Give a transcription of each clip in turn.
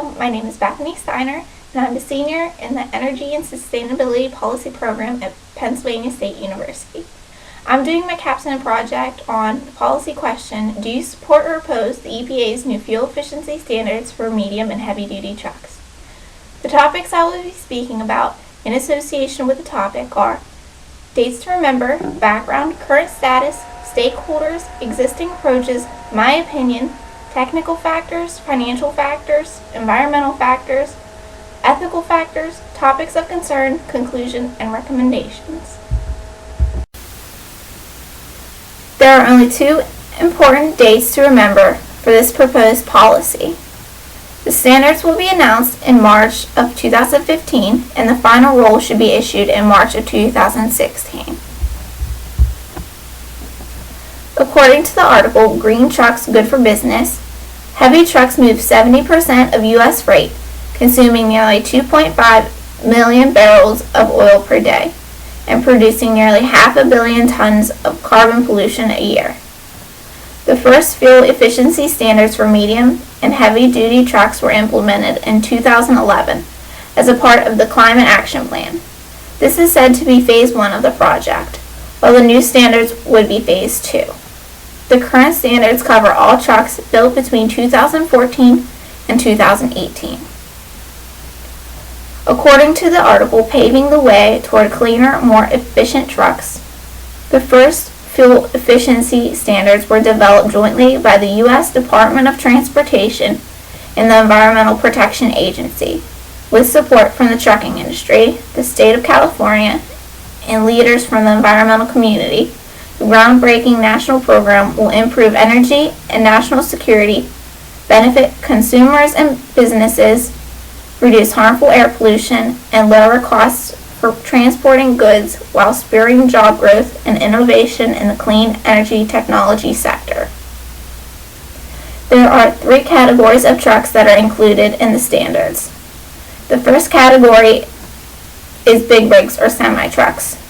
Hello, my name is Bethany Steiner, and I'm a senior in the Energy and Sustainability Policy Program at Pennsylvania State University. I'm doing my capstone project on the policy question, do you support or oppose the EPA's new fuel efficiency standards for medium and heavy-duty trucks? The topics I will be speaking about in association with the topic are dates to remember, background, current status, stakeholders, existing approaches, my opinion, technical factors, financial factors, environmental factors, ethical factors, topics of concern, conclusion, and recommendations. There are only two important dates to remember for this proposed policy. The standards will be announced in March of 2015, and the final rule should be issued in March of 2016. According to the article, Green Trucks Good for Business, heavy trucks move 70% of U.S. freight, consuming nearly 2.5 million barrels of oil per day, and producing nearly 500 million tons of carbon pollution a year. The first fuel efficiency standards for medium and heavy-duty trucks were implemented in 2011 as a part of the Climate Action Plan. This is said to be Phase 1 of the project, while the new standards would be Phase 2. The current standards cover all trucks built between 2014 and 2018. According to the article, paving the way toward cleaner, more efficient trucks, the first fuel efficiency standards were developed jointly by the U.S. Department of Transportation and the Environmental Protection Agency, with support from the trucking industry, the state of California, and leaders from the environmental community. The groundbreaking national program will improve energy and national security, benefit consumers and businesses, reduce harmful air pollution, and lower costs for transporting goods while spurring job growth and innovation in the clean energy technology sector. There are three categories of trucks that are included in the standards. The first category is big rigs or semi-trucks.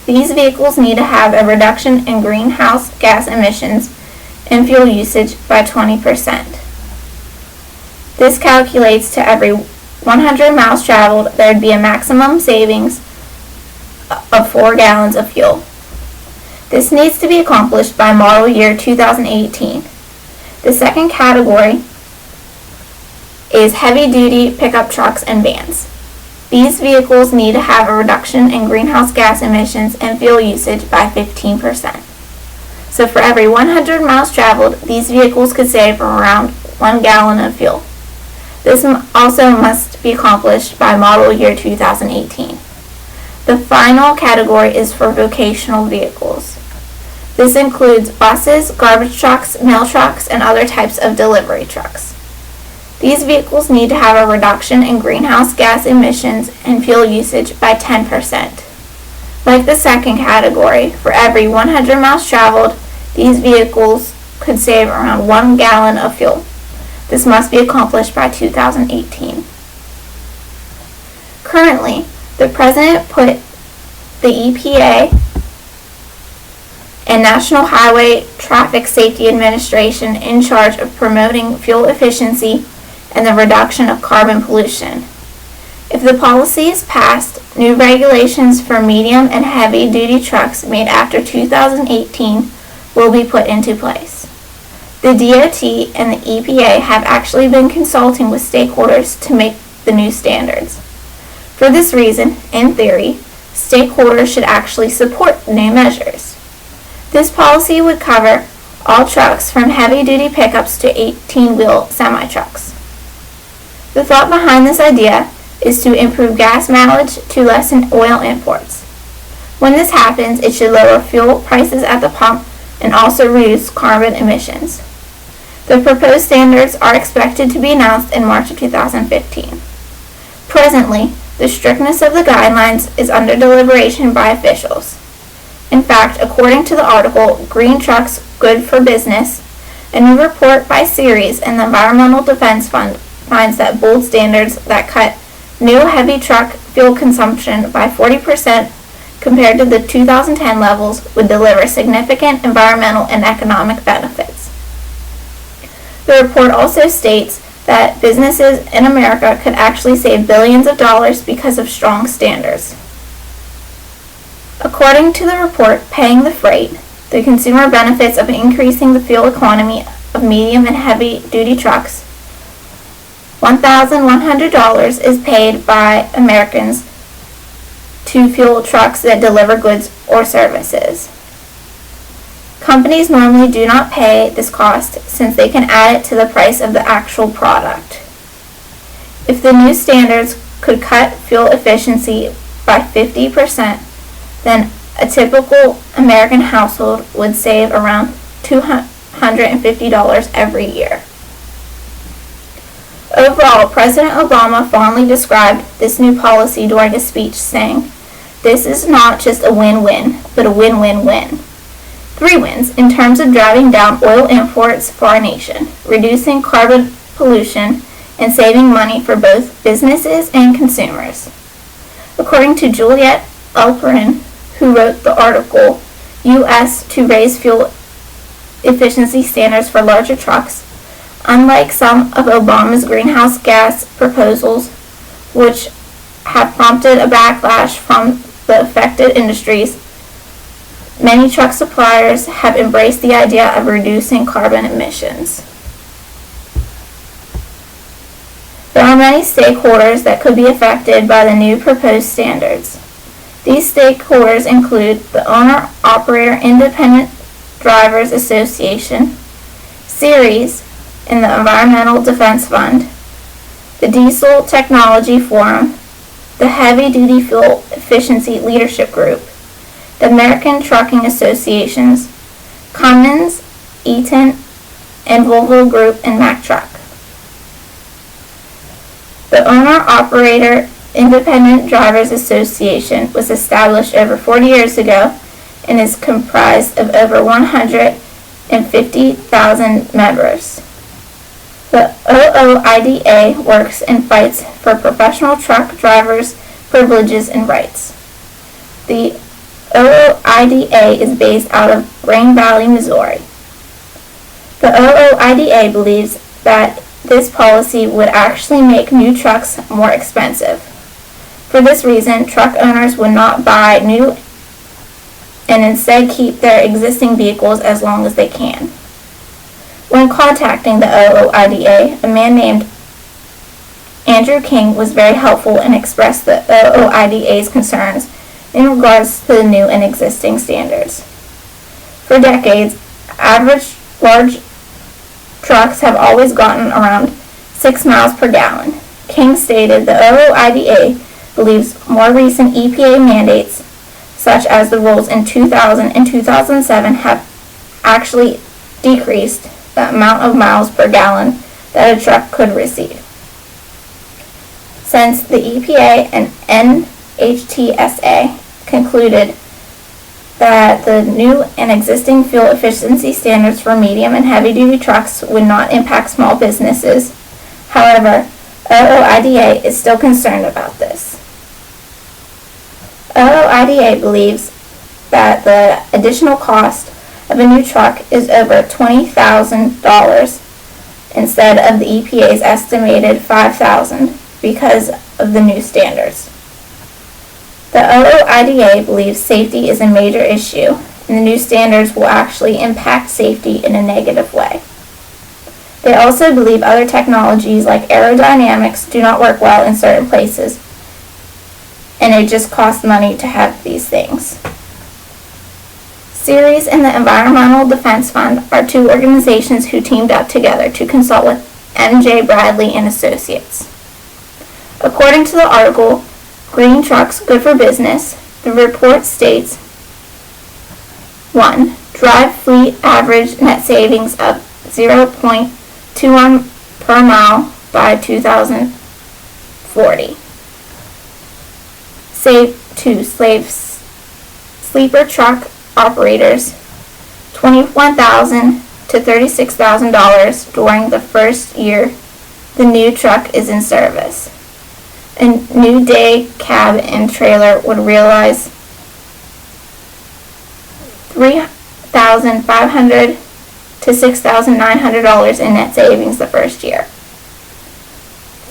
These vehicles need to have a reduction in greenhouse gas emissions and fuel usage by 20%. This calculates to every 100 miles traveled, there would be a maximum savings of 4 gallons of fuel. This needs to be accomplished by model year 2018. The second category is heavy-duty pickup trucks and vans. These vehicles need to have a reduction in greenhouse gas emissions and fuel usage by 15%. So for every 100 miles traveled, these vehicles could save around 1 gallon of fuel. This also must be accomplished by model year 2018. The final category is for vocational vehicles. This includes buses, garbage trucks, mail trucks, and other types of delivery trucks. These vehicles need to have a reduction in greenhouse gas emissions and fuel usage by 10%. Like the second category, for every 100 miles traveled, these vehicles could save around 1 gallon of fuel. This must be accomplished by 2018. Currently, the President put the EPA and National Highway Traffic Safety Administration in charge of promoting fuel efficiency and the reduction of carbon pollution. If the policy is passed, new regulations for medium and heavy-duty trucks made after 2018 will be put into place. The DOT and the EPA have actually been consulting with stakeholders to make the new standards. For this reason, in theory, stakeholders should actually support the new measures. This policy would cover all trucks from heavy-duty pickups to 18-wheel semi-trucks. The thought behind this idea is to improve gas mileage to lessen oil imports. When this happens, it should lower fuel prices at the pump and also reduce carbon emissions. The proposed standards are expected to be announced in March of 2015. Presently, the strictness of the guidelines is under deliberation by officials. In fact, according to the article, Green Trucks Good for Business, a new report by Ceres and the Environmental Defense Fund finds that bold standards that cut new heavy truck fuel consumption by 40% compared to the 2010 levels would deliver significant environmental and economic benefits. The report also states that businesses in America could actually save billions of dollars because of strong standards. According to the report Paying the Freight, the consumer benefits of increasing the fuel economy of medium and heavy-duty trucks, $1,100 is paid by Americans to fuel trucks that deliver goods or services. Companies normally do not pay this cost since they can add it to the price of the actual product. If the new standards could cut fuel efficiency by 50%, then a typical American household would save around $250 every year. Overall, President Obama fondly described this new policy during a speech, saying, "This is not just a win-win, but a win-win-win. 3 wins in terms of driving down oil imports for our nation, reducing carbon pollution, and saving money for both businesses and consumers." According to Juliet Alperin, who wrote the article, U.S. to Raise Fuel Efficiency Standards for Larger Trucks, unlike some of Obama's greenhouse gas proposals, which have prompted a backlash from the affected industries, many truck suppliers have embraced the idea of reducing carbon emissions. There are many stakeholders that could be affected by the new proposed standards. These stakeholders include the Owner-Operator Independent Drivers Association, Ceres, in the Environmental Defense Fund, the Diesel Technology Forum, the Heavy Duty Fuel Efficiency Leadership Group, the American Trucking Associations, Cummins, Eaton, and Volvo Group, and Mack Truck. The Owner-Operator Independent Drivers Association was established over 40 years ago and is comprised of over 150,000 members. The OOIDA works and fights for professional truck drivers' privileges and rights. The OOIDA is based out of Green Valley, Missouri. The OOIDA believes that this policy would actually make new trucks more expensive. For this reason, truck owners would not buy new and instead keep their existing vehicles as long as they can. When contacting the OOIDA, a man named Andrew King was very helpful and expressed the OOIDA's concerns in regards to the new and existing standards. For decades, average large trucks have always gotten around 6 miles per gallon. King stated the OOIDA believes more recent EPA mandates, such as the rules in 2000 and 2007, have actually decreased the amount of miles per gallon that a truck could receive. Since the EPA and NHTSA concluded that the new and existing fuel efficiency standards for medium and heavy-duty trucks would not impact small businesses, however, OOIDA is still concerned about this. OOIDA believes that the additional cost of a new truck is over $20,000 instead of the EPA's estimated $5,000 because of the new standards. The OOIDA believes safety is a major issue, and the new standards will actually impact safety in a negative way. They also believe other technologies like aerodynamics do not work well in certain places, and it just costs money to have these things. Ceres and the Environmental Defense Fund are 2 organizations who teamed up together to consult with M.J. Bradley and Associates. According to the article, Green Trucks Good for Business, the report states, 1. Drive fleet average net savings of 0.21 per mile by 2040. Save 2. Sleeper truck operators $21,000 to $36,000 during the first year the new truck is in service. A new day cab and trailer would realize $3,500 to $6,900 in net savings the first year.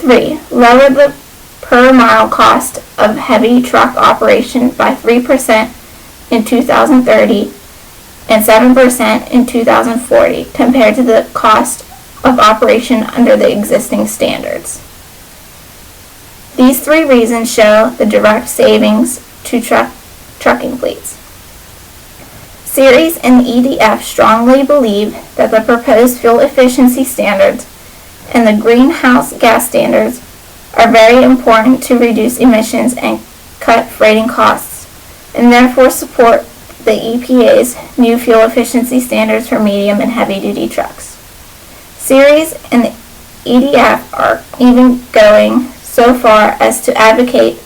3. Lower the per mile cost of heavy truck operation by 3% in 2030 and 7% in 2040 compared to the cost of operation under the existing standards. These 3 reasons show the direct savings to trucking fleets. Ceres and the EDF strongly believe that the proposed fuel efficiency standards and the greenhouse gas standards are very important to reduce emissions and cut freighting costs, and therefore support the EPA's new fuel efficiency standards for medium and heavy-duty trucks. Ceres and the EDF are even going so far as to advocate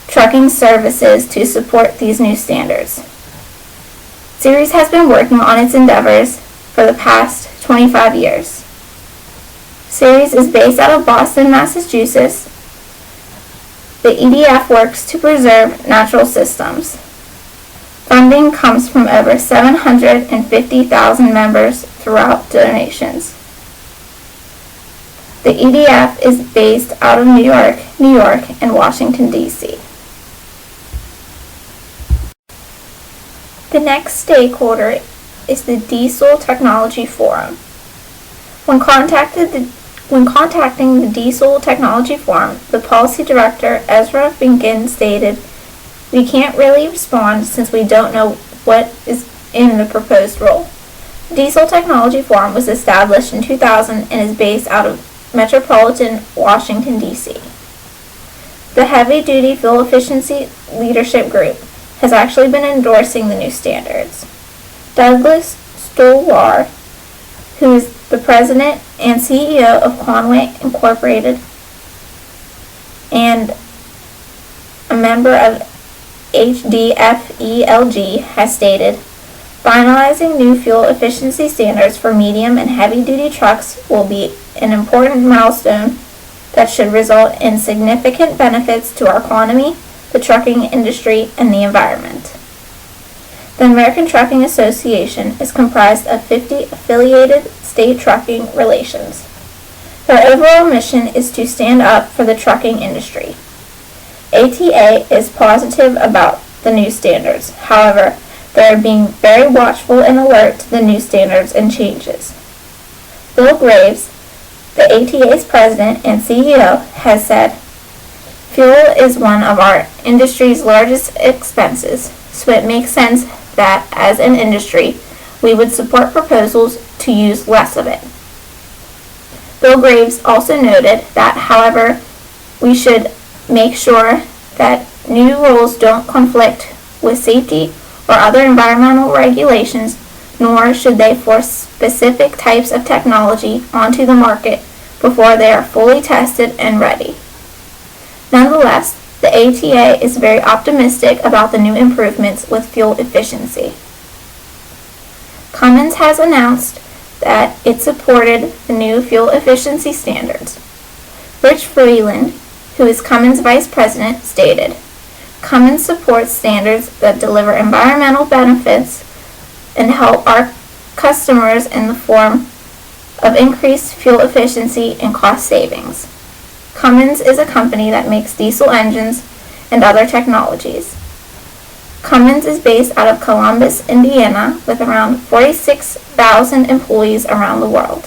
trucking services to support these new standards. Ceres has been working on its endeavors for the past 25 years. Ceres is based out of Boston, Massachusetts. The EDF works to preserve natural systems. Funding comes from over 750,000 members throughout donations. The EDF is based out of New York, and Washington, D.C. The next stakeholder is the Diesel Technology Forum. When contacting the Diesel Technology Forum, the policy director, Ezra Binkin, stated, "We can't really respond since we don't know what is in the proposed rule." The Diesel Technology Forum was established in 2000 and is based out of metropolitan Washington, D.C. The Heavy Duty Fuel Efficiency Leadership Group has actually been endorsing the new standards. Douglas Stowar, who is the president and CEO of Conway Incorporated and a member of HDFELG, has stated, "Finalizing new fuel efficiency standards for medium and heavy-duty trucks will be an important milestone that should result in significant benefits to our economy, the trucking industry, and the environment." The American Trucking Association is comprised of 50 affiliated state trucking relations. Their overall mission is to stand up for the trucking industry. ATA is positive about the new standards. However, they are being very watchful and alert to the new standards and changes. Bill Graves, the ATA's president and CEO, has said, "Fuel is one of our industry's largest expenses, so it makes sense that, as an industry, we would support proposals to use less of it." Bill Graves also noted that, however, we should make sure that new rules don't conflict with safety or other environmental regulations, nor should they force specific types of technology onto the market before they are fully tested and ready. Nonetheless, the ATA is very optimistic about the new improvements with fuel efficiency. Cummins has announced that it supported the new fuel efficiency standards. Rich Freeland, who is Cummins' vice president, stated, "Cummins supports standards that deliver environmental benefits and help our customers in the form of increased fuel efficiency and cost savings." Cummins is a company that makes diesel engines and other technologies. Cummins is based out of Columbus, Indiana, with around 46,000 employees around the world.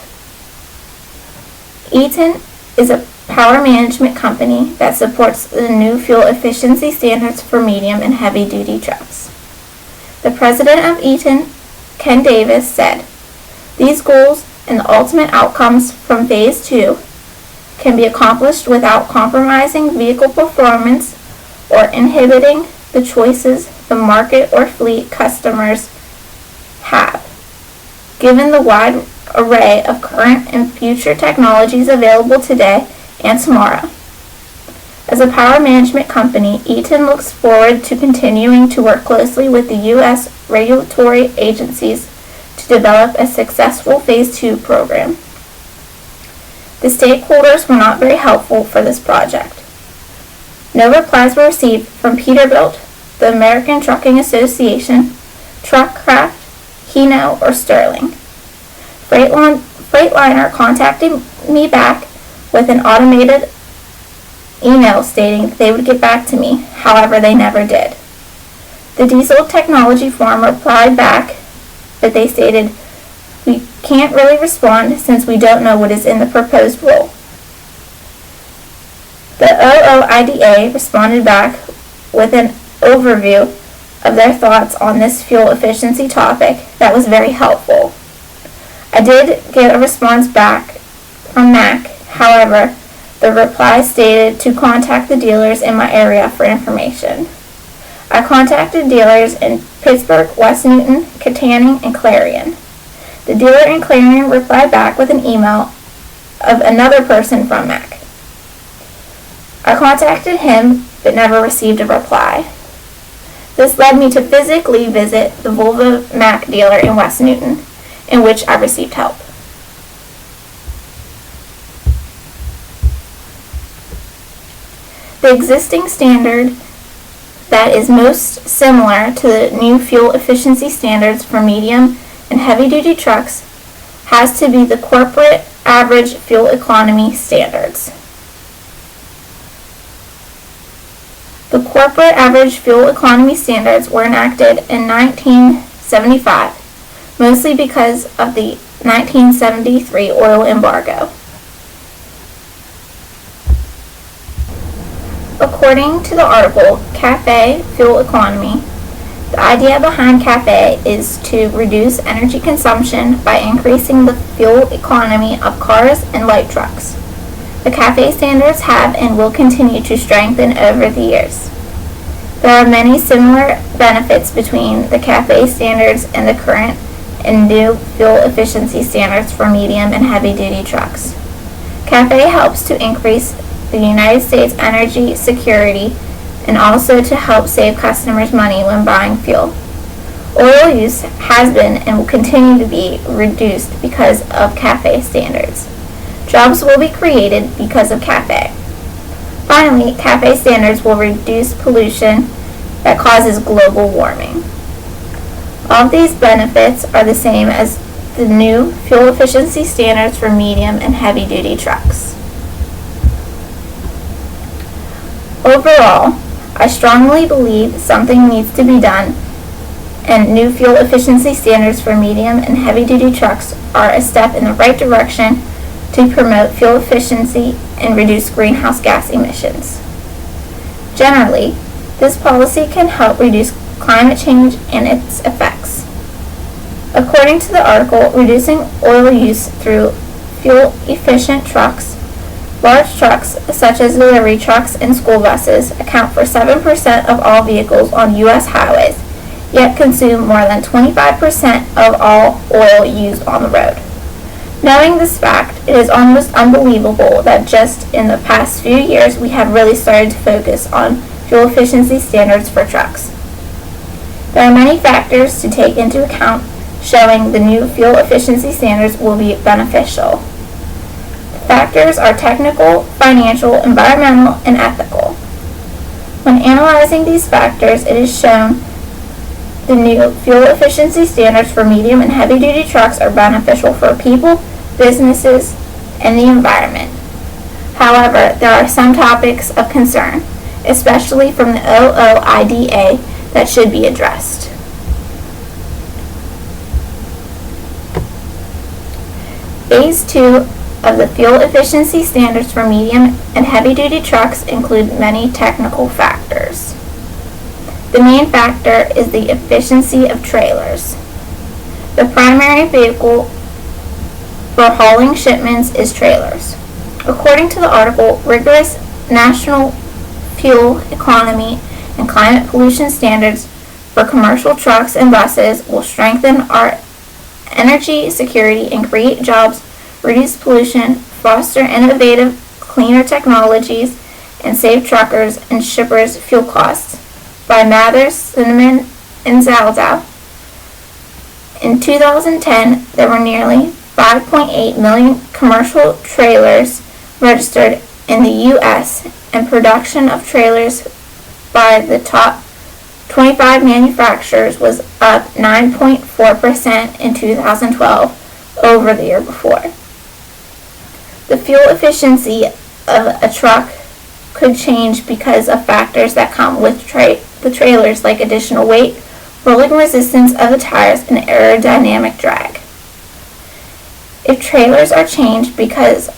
Eaton is a power management company that supports the new fuel efficiency standards for medium and heavy-duty trucks. The president of Eaton, Ken Davis, said, "These goals and the ultimate outcomes from Phase 2 can be accomplished without compromising vehicle performance or inhibiting the choices the market or fleet customers have. Given the wide array of current and future technologies available today and tomorrow." As a power management company, Eaton looks forward to continuing to work closely with the U.S. regulatory agencies to develop a successful Phase 2 program. The stakeholders were not very helpful for this project. No replies were received from Peterbilt, the American Trucking Association, Truckcraft, Hino, or Sterling. Freightliner contacted me back with an automated email stating they would get back to me. However, they never did. The Diesel Technology Forum replied back, but they stated, "We can't really respond since we don't know what is in the proposed rule." The OOIDA responded back with an overview of their thoughts on this fuel efficiency topic that was very helpful. I did get a response back from MAC. However, the reply stated to contact the dealers in my area for information. I contacted dealers in Pittsburgh, West Newton, Kittanning, and Clarion. The dealer in Clarion replied back with an email of another person from MAC. I contacted him but never received a reply. This led me to physically visit the Volvo MAC dealer in West Newton, in which I received help. The existing standard that is most similar to the new fuel efficiency standards for medium and heavy-duty trucks has to be the corporate average fuel economy standards. The corporate average fuel economy standards were enacted in 1975, mostly because of the 1973 oil embargo. According to the article, CAFE Fuel Economy, the idea behind CAFE is to reduce energy consumption by increasing the fuel economy of cars and light trucks. The CAFE standards have and will continue to strengthen over the years. There are many similar benefits between the CAFE standards and the current and new fuel efficiency standards for medium and heavy-duty trucks. CAFE helps to increase the United States energy security and also to help save customers money when buying fuel. Oil use has been and will continue to be reduced because of CAFE standards. Jobs will be created because of CAFE. Finally, CAFE standards will reduce pollution that causes global warming. All of these benefits are the same as the new fuel efficiency standards for medium and heavy-duty trucks. Overall, I strongly believe something needs to be done, and new fuel efficiency standards for medium and heavy-duty trucks are a step in the right direction to promote fuel efficiency and reduce greenhouse gas emissions. Generally, this policy can help reduce climate change and its effects. According to the article, reducing oil use through fuel-efficient trucks, large trucks such as delivery trucks and school buses account for 7% of all vehicles on U.S. highways, yet consume more than 25% of all oil used on the road. Knowing this fact, it is almost unbelievable that just in the past few years we have really started to focus on fuel efficiency standards for trucks. There are many factors to take into account showing the new fuel efficiency standards will be beneficial. The factors are technical, financial, environmental, and ethical. When analyzing these factors, it is shown the new fuel efficiency standards for medium and heavy-duty trucks are beneficial for people, businesses, and the environment. However, there are some topics of concern, especially from the OOIDA, that should be addressed. Phase 2 of the fuel efficiency standards for medium and heavy-duty trucks include many technical factors. The main factor is the efficiency of trailers. The primary vehicle for hauling shipments is trailers. According to the article, rigorous national fuel economy and climate pollution standards for commercial trucks and buses will strengthen our energy security and create jobs, reduce pollution, foster innovative, cleaner technologies, and save truckers and shippers fuel costs. By Mathers, Cinnamon, and Zaldau. In 2010, there were nearly 5.8 million commercial trailers registered in the U.S., and production of trailers by the top 25 manufacturers was up 9.4% in 2012 over the year before. The fuel efficiency of a truck could change because of factors that come with the trailers, like additional weight, rolling resistance of the tires, and aerodynamic drag. If trailers are changed because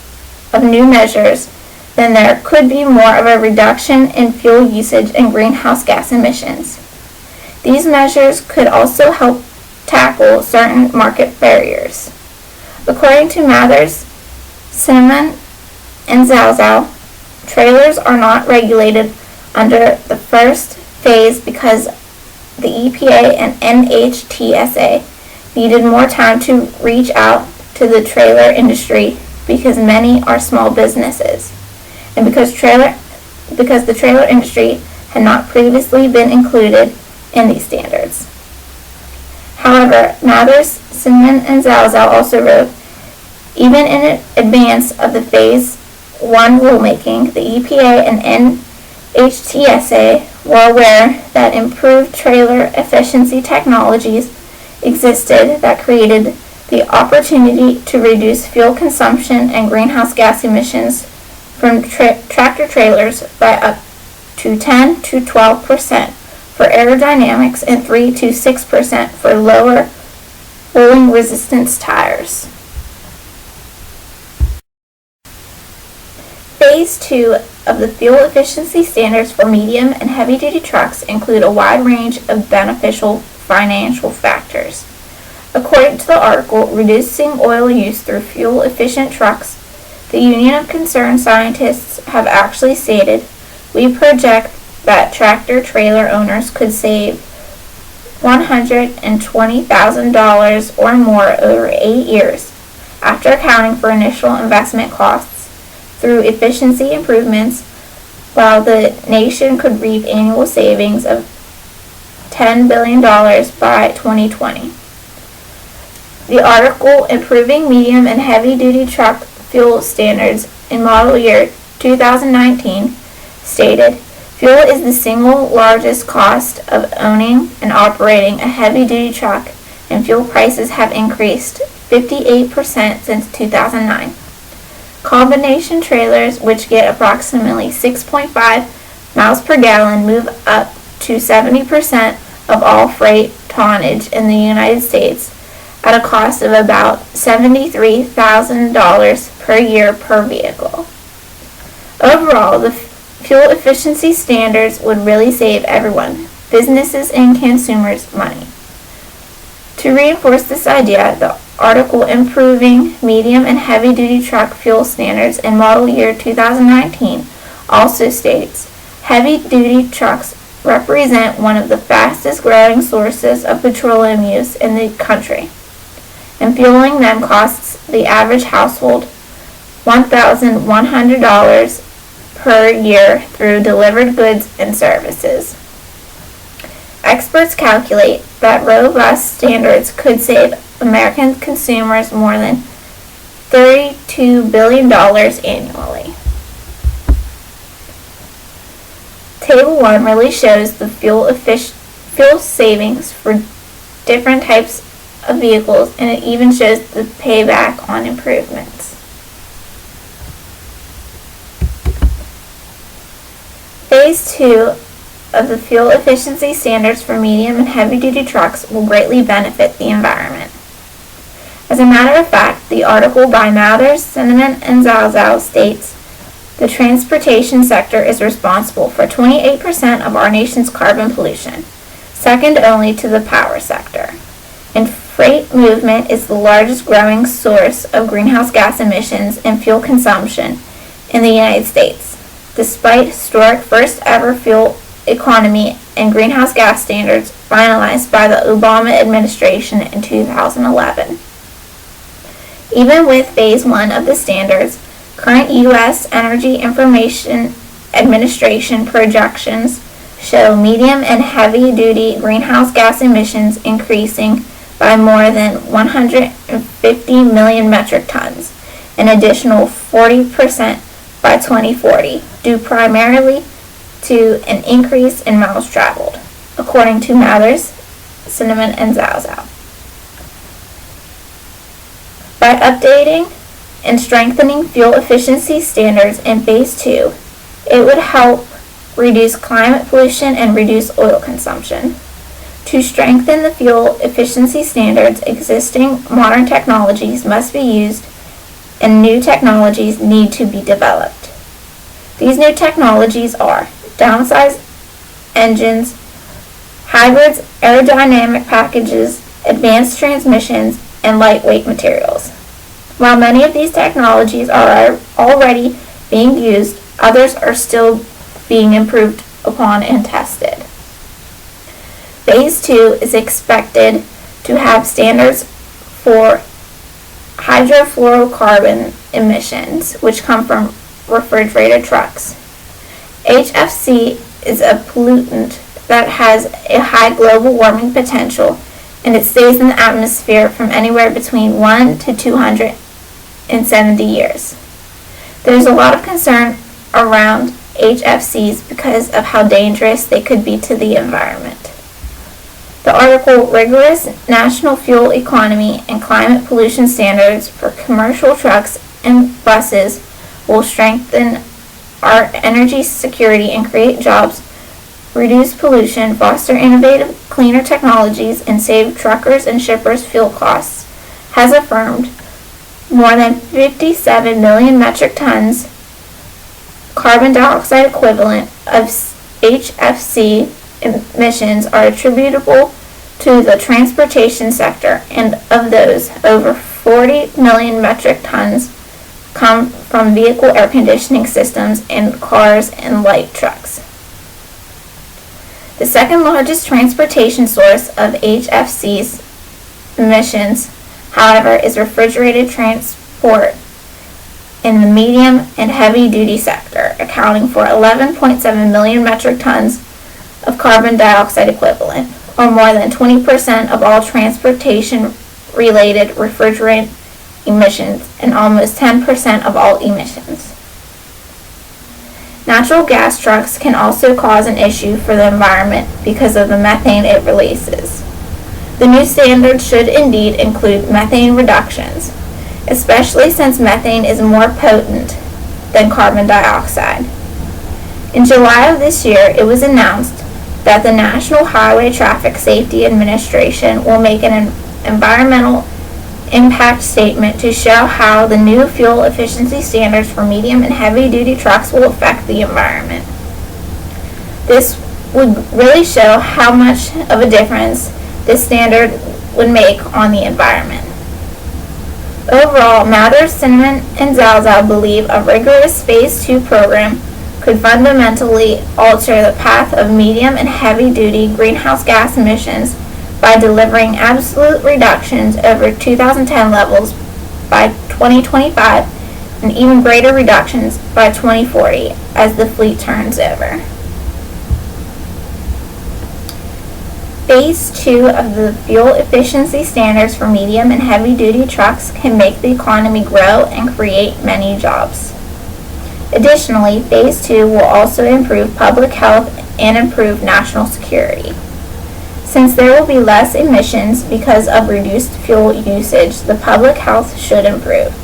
of new measures, then there could be more of a reduction in fuel usage and greenhouse gas emissions. These measures could also help tackle certain market barriers. According to Mathers, Steiner, and Zalzow, trailers are not regulated under the first phase because the EPA and NHTSA needed more time to reach out to the trailer industry because many are small businesses, and because the trailer industry had not previously been included in these standards. However, Mathers, Steiner, and Zalzow also wrote, even in advance of the Phase 1 rulemaking, the EPA and NHTSA were aware that improved trailer efficiency technologies existed that created the opportunity to reduce fuel consumption and greenhouse gas emissions from tractor trailers by up to 10 to 12% for aerodynamics and 3 to 6% for lower rolling resistance tires. Phase 2 of the fuel efficiency standards for medium and heavy-duty trucks include a wide range of beneficial financial factors. According to the article, Reducing Oil Use Through Fuel-Efficient Trucks, the Union of Concerned Scientists have actually stated, we project that tractor-trailer owners could save $120,000 or more over 8 years, after accounting for initial investment costs through efficiency improvements, while the nation could reap annual savings of $10 billion by 2020. The article, Improving Medium and Heavy-Duty Truck Fuel Standards in Model Year 2019, stated, fuel is the single largest cost of owning and operating a heavy-duty truck, and fuel prices have increased 58% since 2009. Combination trailers, which get approximately 6.5 miles per gallon, move up to 70% of all freight tonnage in the United States at a cost of about $73,000 per year per vehicle. Overall, the fuel efficiency standards would really save everyone, businesses and consumers, money. To reinforce this idea, the article Improving Medium and Heavy-Duty Truck Fuel Standards in Model Year 2019 also states, heavy-duty trucks represent one of the fastest growing sources of petroleum use in the country, and fueling them costs the average household $1,100 per year through delivered goods and services. Experts calculate that robust standards could save American consumers more than $32 billion annually. Table 1 really shows the fuel savings for different types of vehicles, and it even shows the payback on improvements. Phase 2 of the fuel efficiency standards for medium and heavy-duty trucks will greatly benefit the environment. As a matter of fact, the article by Mathers, Steiner, and Zalzow states, the transportation sector is responsible for 28% of our nation's carbon pollution, second only to the power sector. And freight movement is the largest growing source of greenhouse gas emissions and fuel consumption in the United States, despite historic first-ever fuel economy and greenhouse gas standards finalized by the Obama administration in 2011. Even with Phase 1 of the standards, current U.S. Energy Information Administration projections show medium and heavy-duty greenhouse gas emissions increasing by more than 150 million metric tons, an additional 40% by 2040, due primarily to an increase in miles traveled, according to Mathers, Steiner, and Zalzow. By updating and strengthening fuel efficiency standards in Phase 2, it would help reduce climate pollution and reduce oil consumption. To strengthen the fuel efficiency standards, existing modern technologies must be used and new technologies need to be developed. These new technologies are downsized engines, hybrids, aerodynamic packages, advanced transmissions, and lightweight materials. While many of these technologies are already being used, others are still being improved upon and tested. Phase 2 is expected to have standards for hydrofluorocarbon emissions, which come from refrigerated trucks. HFC is a pollutant that has a high global warming potential, and it stays in the atmosphere from anywhere between 1 to 270 years. There's a lot of concern around HFCs because of how dangerous they could be to the environment. The article, Rigorous National Fuel Economy and Climate Pollution Standards for Commercial Trucks and Buses, will strengthen our energy security and create jobs, reduce pollution, foster innovative, cleaner technologies, and save truckers and shippers fuel costs, has affirmed more than 57 million metric tons carbon dioxide equivalent of HFC emissions are attributable to the transportation sector, and of those, over 40 million metric tons come from vehicle air conditioning systems in cars and light trucks. The second largest transportation source of HFC's emissions, however, is refrigerated transport in the medium and heavy-duty sector, accounting for 11.7 million metric tons of carbon dioxide equivalent, or more than 20% of all transportation-related refrigerant emissions and almost 10% of all emissions. Natural gas trucks can also cause an issue for the environment because of the methane it releases. The new standards should indeed include methane reductions, especially since methane is more potent than carbon dioxide. In July of this year, it was announced that the National Highway Traffic Safety Administration will make an environmental impact statement to show how the new fuel efficiency standards for medium and heavy-duty trucks will affect the environment. This would really show how much of a difference this standard would make on the environment. Overall, Mather, Cinnamon, and Zalzal believe a rigorous Phase 2 program could fundamentally alter the path of medium and heavy-duty greenhouse gas emissions by delivering absolute reductions over 2010 levels by 2025 and even greater reductions by 2040 as the fleet turns over. Phase 2 of the fuel efficiency standards for medium and heavy-duty trucks can make the economy grow and create many jobs. Additionally, Phase 2 will also improve public health and improve national security. Since there will be less emissions because of reduced fuel usage, the public health should improve.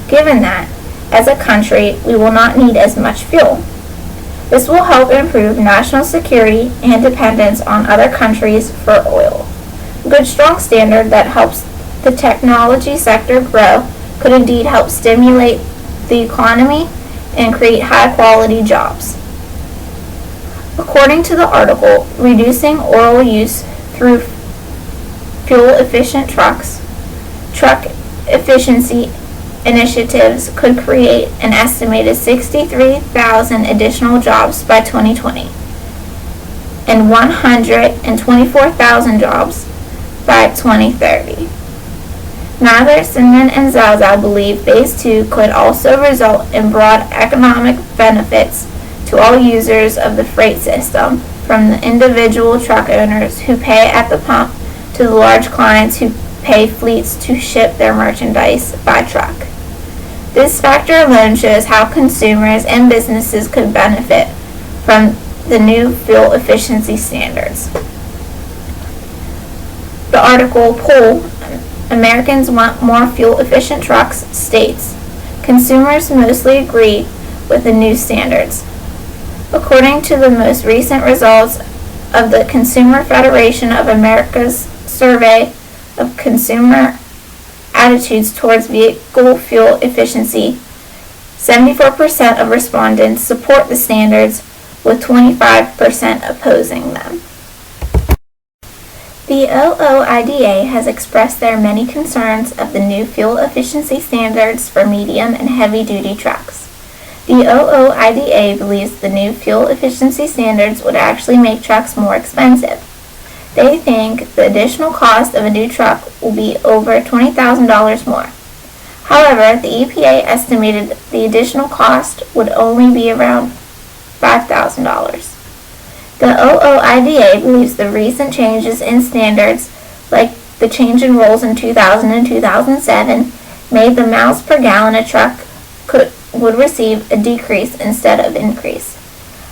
Given that, as a country, we will not need as much fuel. This will help improve national security and dependence on other countries for oil. A good strong standard that helps the technology sector grow could indeed help stimulate the economy and create high-quality jobs. According to the article, reducing oil use through fuel-efficient trucks, truck efficiency initiatives could create an estimated 63,000 additional jobs by 2020 and 124,000 jobs by 2030. Mather, Cinnamon, and Zalzal believe Phase 2 could also result in broad economic benefits to all users of the freight system, from the individual truck owners who pay at the pump to the large clients who pay fleets to ship their merchandise by truck. This factor alone shows how consumers and businesses could benefit from the new fuel efficiency standards. The article, Poll, Americans Want More Fuel Efficient Trucks, states, consumers mostly agree with the new standards. According to the most recent results of the Consumer Federation of America's survey of consumer attitudes towards vehicle fuel efficiency, 74% of respondents support the standards, with 25% opposing them. The OOIDA has expressed their many concerns of the new fuel efficiency standards for medium and heavy-duty trucks. The OOIDA believes the new fuel efficiency standards would actually make trucks more expensive. They think the additional cost of a new truck will be over $20,000 more. However, the EPA estimated the additional cost would only be around $5,000. The OOIDA believes the recent changes in standards, like the change in rules in 2000 and 2007, made the miles per gallon a truck would receive a decrease instead of increase.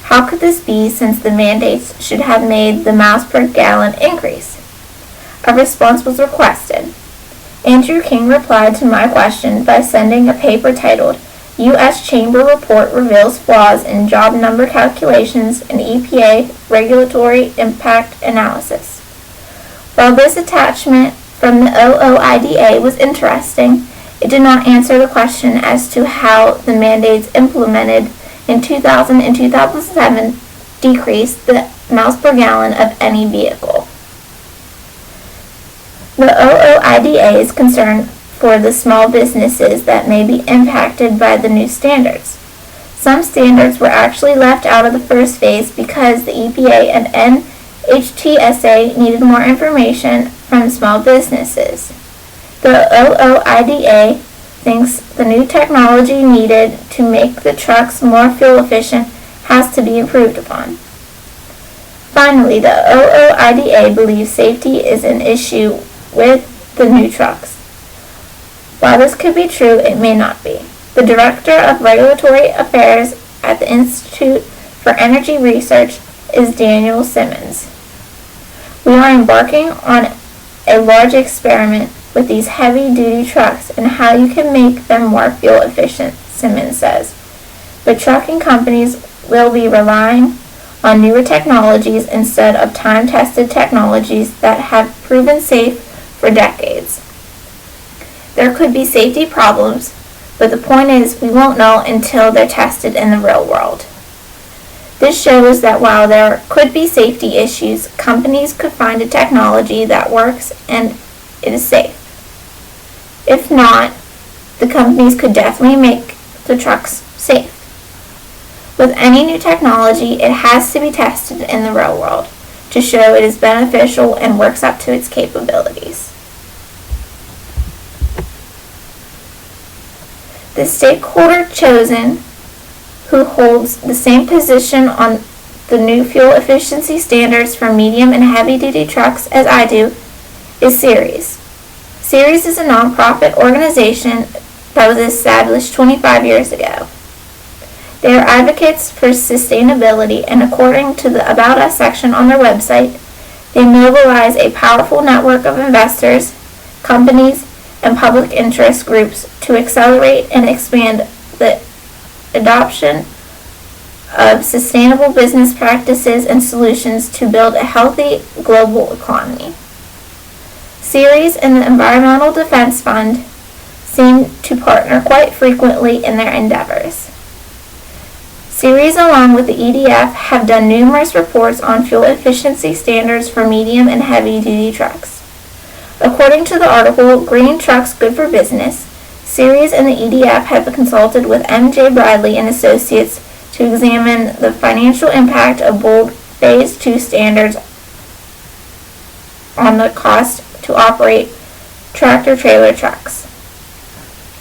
How could this be, since the mandates should have made the miles per gallon increase? A response was requested. Andrew King replied to my question by sending a paper titled, U.S. Chamber Report Reveals Flaws in Job Number Calculations and EPA Regulatory Impact Analysis. While this attachment from the OOIDA was interesting, it did not answer the question as to how the mandates implemented in 2000 and 2007 decreased the miles per gallon of any vehicle. The OOIDA is concerned for the small businesses that may be impacted by the new standards. Some standards were actually left out of the first phase because the EPA and NHTSA needed more information from small businesses. The OOIDA thinks the new technology needed to make the trucks more fuel efficient has to be improved upon. Finally, the OOIDA believes safety is an issue with the new trucks. While this could be true, it may not be. The Director of Regulatory Affairs at the Institute for Energy Research is Daniel Simmons. We are embarking on a large experiment with these heavy-duty trucks and how you can make them more fuel efficient, Simmons says. But trucking companies will be relying on newer technologies instead of time-tested technologies that have proven safe for decades. There could be safety problems, but the point is we won't know until they're tested in the real world. This shows that while there could be safety issues, companies could find a technology that works and it is safe. If not, the companies could definitely make the trucks safe. With any new technology, it has to be tested in the real world to show it is beneficial and works up to its capabilities. The stakeholder chosen, who holds the same position on the new fuel efficiency standards for medium and heavy-duty trucks as I do, is Ceres. Ceres is a nonprofit organization that was established 25 years ago. They are advocates for sustainability, and according to the About Us section on their website, they mobilize a powerful network of investors, companies, and public interest groups to accelerate and expand the adoption of sustainable business practices and solutions to build a healthy global economy. Ceres and the Environmental Defense Fund seem to partner quite frequently in their endeavors. Ceres, along with the EDF, have done numerous reports on fuel efficiency standards for medium and heavy-duty trucks. According to the article, Green Trucks Good for Business, Ceres and the EDF have consulted with M.J. Bradley and Associates to examine the financial impact of bold Phase 2 standards on the cost to operate tractor-trailer trucks.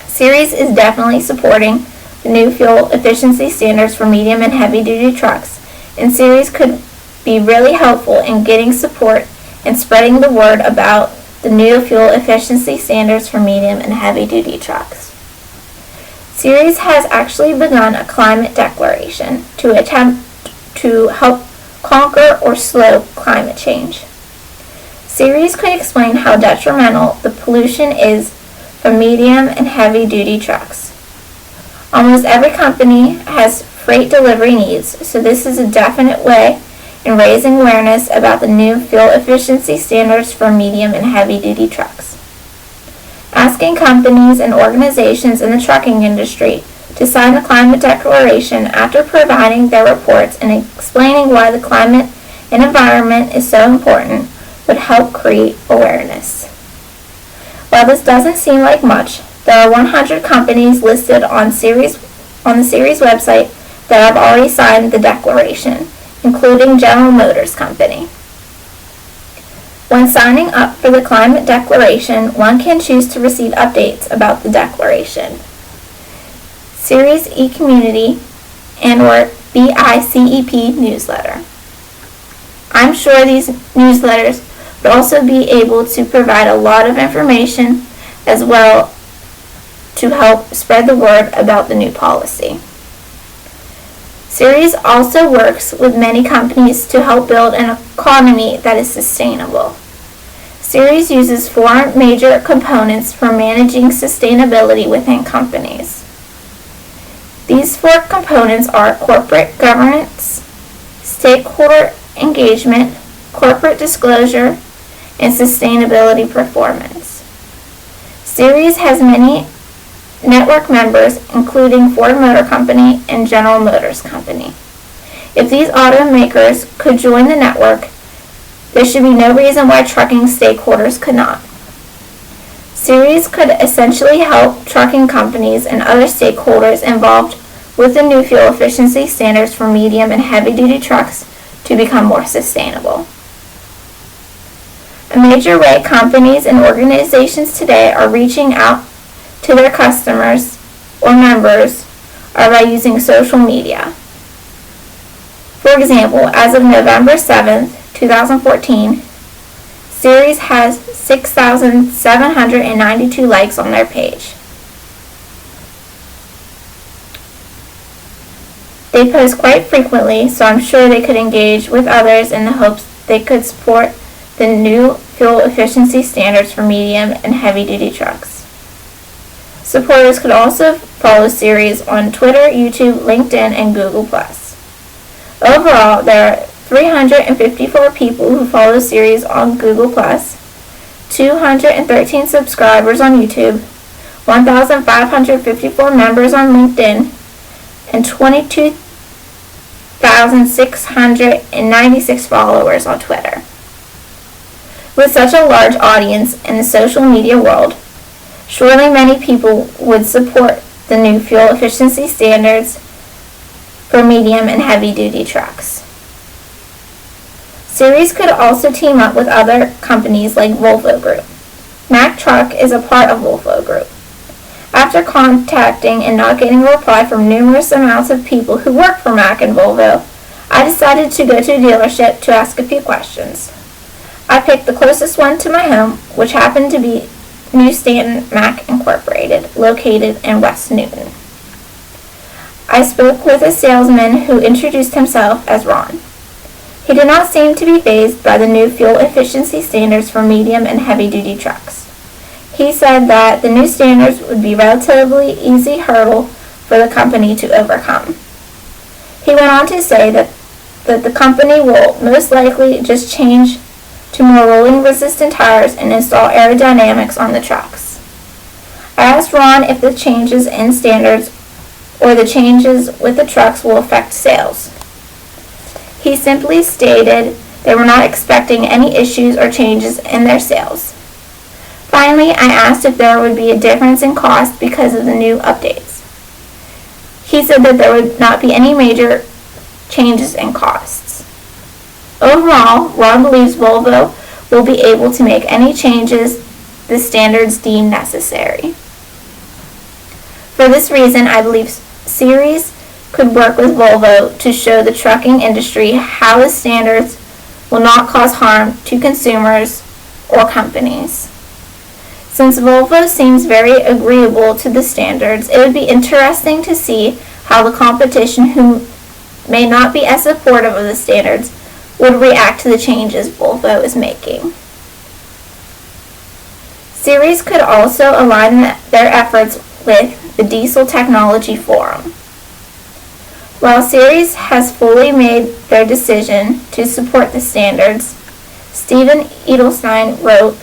Ceres is definitely supporting the new fuel efficiency standards for medium and heavy-duty trucks, and Ceres could be really helpful in getting support and spreading the word about the new fuel efficiency standards for medium and heavy-duty trucks. Ceres has actually begun a climate declaration to attempt to help conquer or slow climate change. Ceres could explain how detrimental the pollution is from medium and heavy-duty trucks. Almost every company has freight delivery needs, so this is a definite way in raising awareness about the new fuel efficiency standards for medium and heavy-duty trucks. Asking companies and organizations in the trucking industry to sign the climate declaration after providing their reports and explaining why the climate and environment is so important would help create awareness. While this doesn't seem like much, there are 100 companies listed on the Ceres website that have already signed the declaration, including General Motors Company. When signing up for the climate declaration, one can choose to receive updates about the declaration, Ceres e-community, and/or BICEP newsletter. I'm sure these newsletters would also be able to provide a lot of information as well to help spread the word about the new policy. Ceres also works with many companies to help build an economy that is sustainable. Ceres uses 4 major components for managing sustainability within companies. These 4 components are corporate governance, stakeholder engagement, corporate disclosure, and sustainability performance. Ceres has many network members, including Ford Motor Company and General Motors Company. If these automakers could join the network, there should be no reason why trucking stakeholders could not. Ceres could essentially help trucking companies and other stakeholders involved with the new fuel efficiency standards for medium and heavy-duty trucks to become more sustainable. A major way companies and organizations today are reaching out to their customers or members are by using social media. For example, as of November 7th, 2014, Ceres has 6,792 likes on their page. They post quite frequently, so I'm sure they could engage with others in the hopes they could support the new fuel efficiency standards for medium and heavy-duty trucks. Supporters could also follow Ceres on Twitter, YouTube, LinkedIn, and Google+. Overall, there are 354 people who follow Ceres on Google+, 213 subscribers on YouTube, 1,554 members on LinkedIn, and 22,696 followers on Twitter. With such a large audience in the social media world, surely many people would support the new fuel efficiency standards for medium and heavy-duty trucks. Ceres could also team up with other companies like Volvo Group. Mack Truck is a part of Volvo Group. After contacting and not getting a reply from numerous amounts of people who work for Mack and Volvo, I decided to go to a dealership to ask a few questions. I picked the closest one to my home, which happened to be New Stanton Mack Incorporated, located in West Newton. I spoke with a salesman who introduced himself as Ron. He did not seem to be fazed by the new fuel efficiency standards for medium and heavy-duty trucks. He said that the new standards would be a relatively easy hurdle for the company to overcome. He went on to say that the company will most likely just change to more rolling resistant tires and install aerodynamics on the trucks. I asked Ron if the changes in standards or the changes with the trucks will affect sales. He simply stated they were not expecting any issues or changes in their sales. Finally, I asked if there would be a difference in cost because of the new updates. He said that there would not be any major changes in costs. Overall, Ron believes Volvo will be able to make any changes the standards deem necessary. For this reason, I believe Ceres could work with Volvo to show the trucking industry how the standards will not cause harm to consumers or companies. Since Volvo seems very agreeable to the standards, it would be interesting to see how the competition who may not be as supportive of the standards would react to the changes Volvo is making. Ceres could also align their efforts with the Diesel Technology Forum. While Ceres has fully made their decision to support the standards, Stephen Edelstein wrote,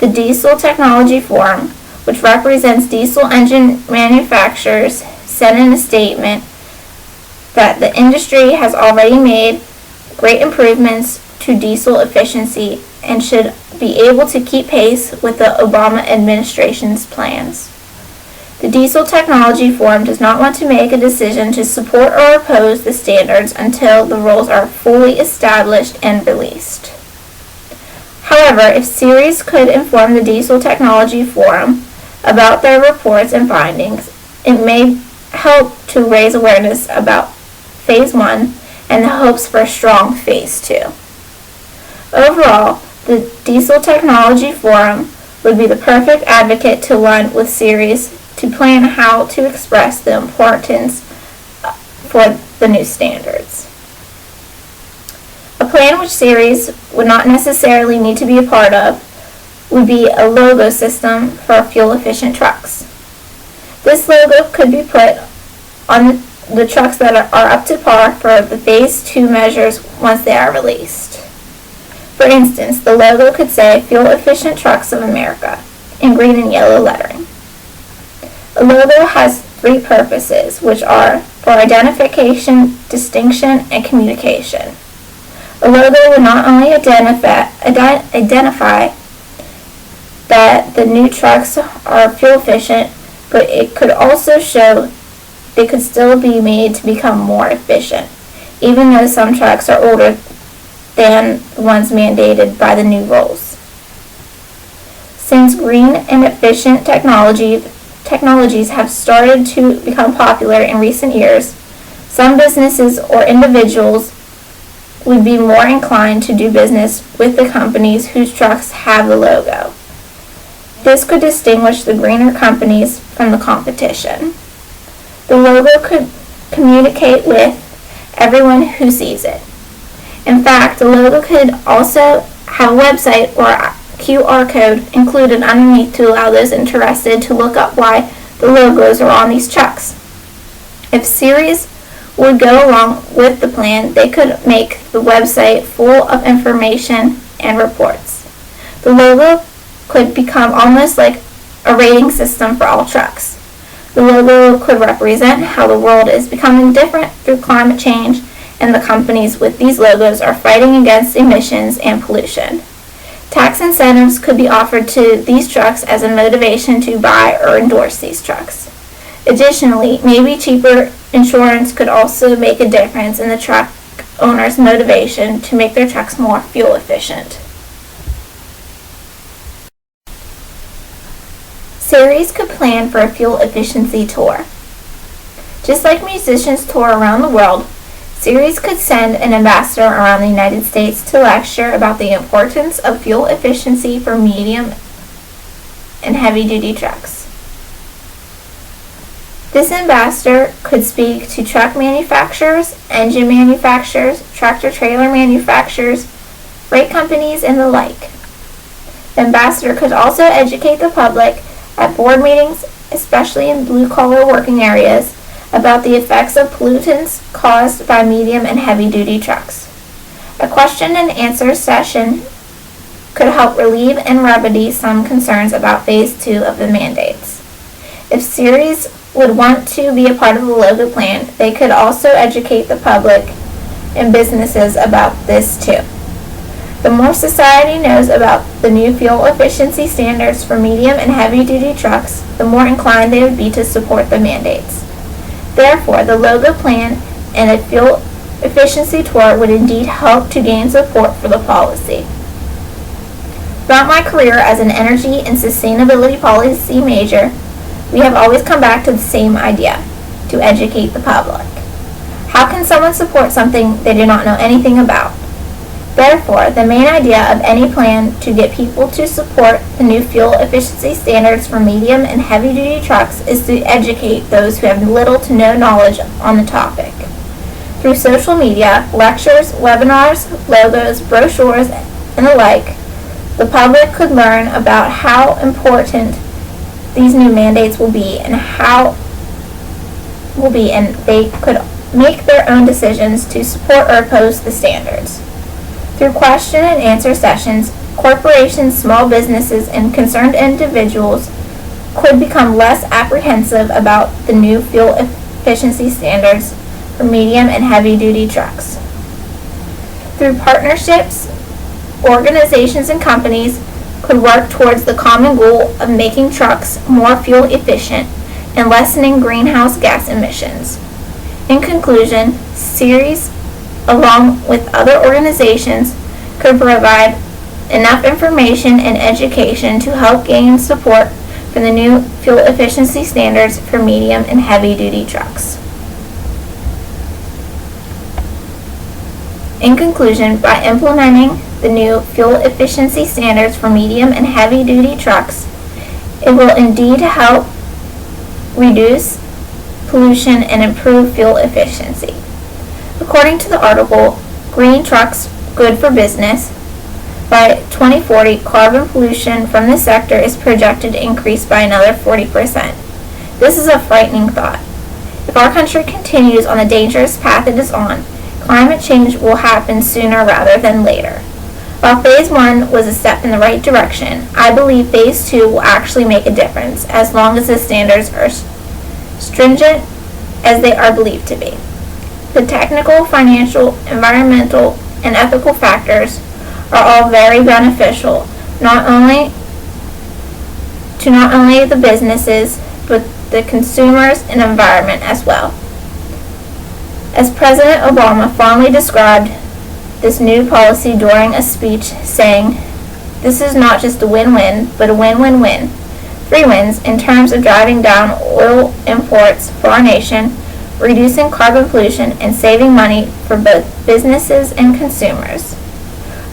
"The Diesel Technology Forum, which represents diesel engine manufacturers, said in a statement that the industry has already made great improvements to diesel efficiency and should be able to keep pace with the Obama administration's plans. The Diesel Technology Forum does not want to make a decision to support or oppose the standards until the rules are fully established and released." However, if Ceres could inform the Diesel Technology Forum about their reports and findings, it may help to raise awareness about Phase 1 and the hopes for a strong Phase 2. Overall, the Diesel Technology Forum would be the perfect advocate to align with Ceres to plan how to express the importance for the new standards. A plan which Ceres would not necessarily need to be a part of would be a logo system for fuel-efficient trucks. This logo could be put on the trucks that are up to par for the Phase 2 measures once they are released. For instance, the logo could say Fuel-Efficient Trucks of America in green and yellow lettering. A logo has three purposes, which are for identification, distinction, and communication. A logo would not only identify that the new trucks are fuel efficient, but it could also show they could still be made to become more efficient, even though some trucks are older than the ones mandated by the new rules. Since green and efficient technologies have started to become popular in recent years, some businesses or individuals would be more inclined to do business with the companies whose trucks have the logo. This could distinguish the greener companies from the competition. The logo could communicate with everyone who sees it. In fact, the logo could also have a website or a QR code included underneath to allow those interested to look up why the logos are on these trucks. If Ceres would go along with the plan, they could make the website full of information and reports. The logo could become almost like a rating system for all trucks. The logo could represent how the world is becoming different through climate change, and the companies with these logos are fighting against emissions and pollution. Tax incentives could be offered to these trucks as a motivation to buy or endorse these trucks. Additionally, maybe cheaper insurance could also make a difference in the truck owner's motivation to make their trucks more fuel efficient. Ceres could plan for a fuel efficiency tour. Just like musicians tour around the world, Ceres could send an ambassador around the United States to lecture about the importance of fuel efficiency for medium and heavy-duty trucks. This ambassador could speak to truck manufacturers, engine manufacturers, tractor-trailer manufacturers, freight companies, and the like. The ambassador could also educate the public at board meetings, especially in blue-collar working areas, about the effects of pollutants caused by medium and heavy-duty trucks. A question and answer session could help relieve and remedy some concerns about Phase 2 of the mandates. If Ceres would want to be a part of the logo plan, they could also educate the public and businesses about this too. The more society knows about the new fuel efficiency standards for medium and heavy-duty trucks, the more inclined they would be to support the mandates. Therefore, the logo plan and a fuel efficiency tour would indeed help to gain support for the policy. Throughout my career as an energy and sustainability policy major, we have always come back to the same idea: to educate the public. How can someone support something they do not know anything about? Therefore, the main idea of any plan to get people to support the new fuel efficiency standards for medium and heavy-duty trucks is to educate those who have little to no knowledge on the topic. Through social media, lectures, webinars, logos, brochures, and the like, the public could learn about how important these new mandates will be and they could make their own decisions to support or oppose the standards. Through question and answer sessions, corporations, small businesses, and concerned individuals could become less apprehensive about the new fuel efficiency standards for medium and heavy-duty trucks. Through partnerships, organizations and companies could work towards the common goal of making trucks more fuel efficient and lessening greenhouse gas emissions. In conclusion, Ceres, along with other organizations, could provide enough information and education to help gain support for the new fuel efficiency standards for medium and heavy-duty trucks. In conclusion, by implementing the new fuel efficiency standards for medium and heavy-duty trucks, it will indeed help reduce pollution and improve fuel efficiency. According to the article, Green Trucks Good for Business, by 2040, carbon pollution from the sector is projected to increase by another 40%. This is a frightening thought. If our country continues on the dangerous path it is on, climate change will happen sooner rather than later. While Phase 1 was a step in the right direction, I believe Phase 2 will actually make a difference as long as the standards are stringent as they are believed to be. The technical, financial, environmental, and ethical factors are all very beneficial, not only the businesses, but the consumers and environment as well. As President Obama fondly described this new policy during a speech, saying, "This is not just a win-win, but a win-win-win. 3 wins in terms of driving down oil imports for our nation, reducing carbon pollution, and saving money for both businesses and consumers."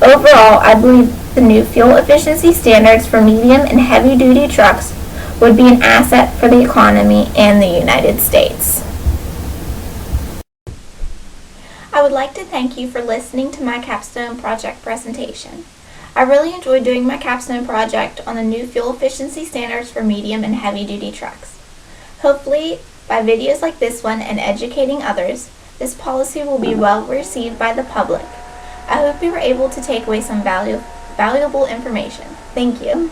Overall, I believe the new fuel efficiency standards for medium and heavy-duty trucks would be an asset for the economy and the United States. I would like to thank you for listening to my Capstone project presentation. I really enjoyed doing my Capstone project on the new fuel efficiency standards for medium and heavy-duty trucks. Hopefully, by videos like this one and educating others, this policy will be well received by the public. I hope you were able to take away some valuable information. Thank you.